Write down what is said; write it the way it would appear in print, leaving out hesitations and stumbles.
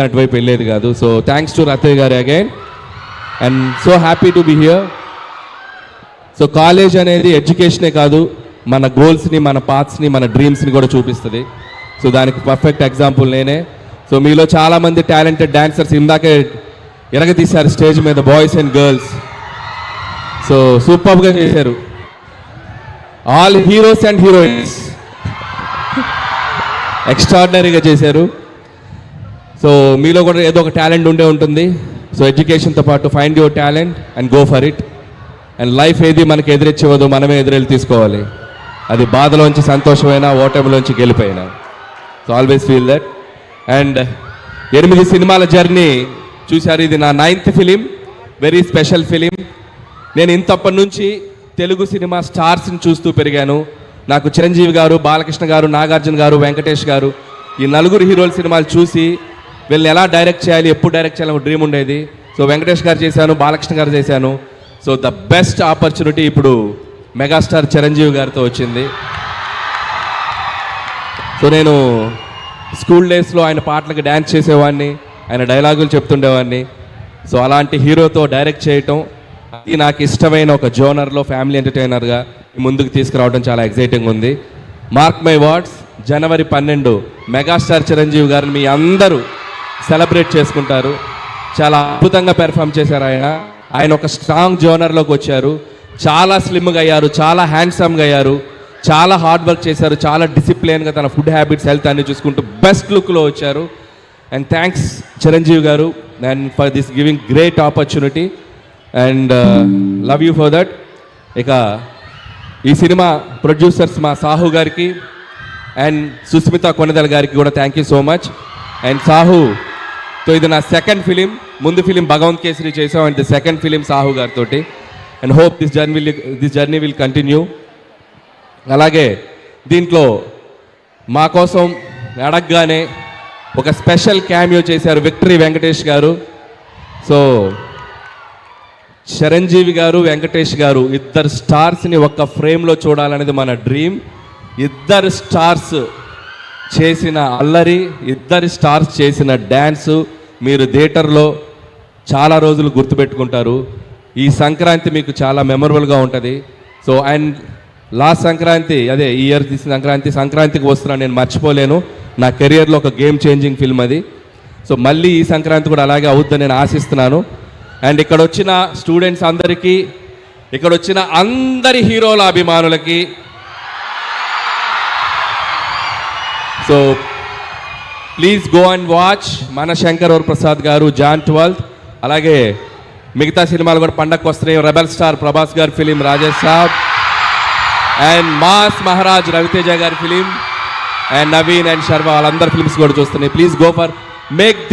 అటువైపు వెళ్ళేది కాదు. సో థ్యాంక్స్ టు రత్తయ్య గారు again and so happy to be here. So college అనేది ఎడ్యుకేషనే కాదు, మన గోల్స్ని, మన పాత్స్ని, మన డ్రీమ్స్ని కూడా చూపిస్తుంది. సో దానికి పర్ఫెక్ట్ ఎగ్జాంపుల్ నేనే. సో మీలో చాలామంది టాలెంటెడ్ డాన్సర్స్ ఇందాకే ఎరగతీశారు స్టేజ్ మీద, బాయ్స్ అండ్ గర్ల్స్. సో సూపర్గా చేశారు, ఆల్ హీరోస్ అండ్ హీరోయిన్స్ ఎక్స్ట్రాడినరీగా చేశారు. సో మీలో కూడా ఏదో ఒక టాలెంట్ ఉండే ఉంటుంది. సో ఎడ్యుకేషన్తో పాటు find your talent and go for it. And life ఏది మనకి ఎదురిచ్చేవద్దు, మనమే ఎదురెళ్ళి తీసుకోవాలి. అది బాధలోంచి సంతోషమైనా, ఓటమిలోంచి గెలిపోయినా. So always feel that. And 8 సినిమాల జర్నీ చూశారు. ఇది నా 9th film, very special film. నేను ఇంతప్పటి నుంచి తెలుగు సినిమా స్టార్స్ని చూస్తూ పెరిగాను. నాకు చిరంజీవి గారు, బాలకృష్ణ గారు, నాగార్జున గారు, వెంకటేష్ గారు, ఈ 4 హీరోల సినిమాలు చూసి వీళ్ళని ఎలా డైరెక్ట్ చేయాలి, ఎప్పుడు డైరెక్ట్ చేయాలని ఒక డ్రీమ్ ఉండేది. సో వెంకటేష్ గారు చేశాను, బాలకృష్ణ గారు చేశాను. సో ద బెస్ట్ ఆపర్చునిటీ ఇప్పుడు మెగాస్టార్ చిరంజీవి గారితో వచ్చింది. సో నేను స్కూల్ డేస్లో ఆయన పాటలకు డ్యాన్స్ చేసేవాడిని, ఆయన డైలాగులు చెప్తుండేవాడిని. సో అలాంటి హీరోతో డైరెక్ట్ చేయటం, అది నాకు ఇష్టమైన ఒక జోనర్లో ఫ్యామిలీ ఎంటర్టైనర్గా ముందుకు తీసుకురావడం చాలా ఎక్సైటింగ్ ఉంది. Mark my words, January 12 megastar Chiranjeevi గారిని మీ అందరూ సెలబ్రేట్ చేసుకుంటారు. చాలా అద్భుతంగా పెర్ఫామ్ చేశారు ఆయన ఒక స్ట్రాంగ్ జోనర్లోకి వచ్చారు. చాలా స్లిమ్గా అయ్యారు, చాలా హ్యాండ్సమ్గా అయ్యారు, చాలా హార్డ్ వర్క్ చేశారు, చాలా డిసిప్లిన్గా తన ఫుడ్ హ్యాబిట్స్, హెల్త్ అన్ని చూసుకుంటూ బెస్ట్ లుక్లో వచ్చారు. అండ్ థ్యాంక్స్ చిరంజీవి గారు and for this giving great opportunity and love you for that. ఇక ఈ సినిమా ప్రొడ్యూసర్స్ మా సాహు గారికి అండ్ సుస్మిత కొనెదల గారికి కూడా thank you so much. And సాహుతో ఇది నా 2nd ఫిలిం. ముందు ఫిలిం భగవంత్ కేసరి చేసాం and the 2nd film Sahu గారితో. And hope this journey will continue. అలాగే దీంట్లో మా కోసం అడగగానే ఒక స్పెషల్ క్యామియో చేశారు విక్టరీ వెంకటేష్ గారు. సో చిరంజీవి గారు, వెంకటేష్ గారు ఇద్దరు స్టార్స్ని ఒక్క ఫ్రేమ్లో చూడాలనేది మన డ్రీమ్. ఇద్దరు స్టార్స్ చేసిన అల్లరి, ఇద్దరు స్టార్స్ చేసిన డ్యాన్సు మీరు థియేటర్లో చాలా రోజులు గుర్తుపెట్టుకుంటారు. ఈ సంక్రాంతి మీకు చాలా మెమొరబుల్గా ఉంటుంది. సో అండ్ లాస్ట్ సంక్రాంతి, అదే ఈ ఇయర్ తీసిన సంక్రాంతికి వస్తున్నాను, నేను మర్చిపోలేను. నా కెరియర్లో ఒక గేమ్ చేంజింగ్ ఫిల్మ్ అది. సో మళ్ళీ ఈ సంక్రాంతి కూడా అలాగే అవుద్దని నేను ఆశిస్తున్నాను. అండ్ ఇక్కడ వచ్చిన స్టూడెంట్స్ అందరికీ, ఇక్కడ వచ్చిన అందరి హీరోల అభిమానులకి, so please go and watch మన శంకర్ వరప్రసాద్ గారు జాన్ 12th. అలాగే మిగతా సినిమాలు కూడా పండగకు వస్తున్నాయి. రెబల్ స్టార్ ప్రభాస్ గారి film Rajesh Saab and mass Maharaj Ravi Teja గారి film and Naveen and Sharwa వాళ్ళందరి ఫిలిమ్స్ కూడా చూస్తున్నాయి. Please go for make this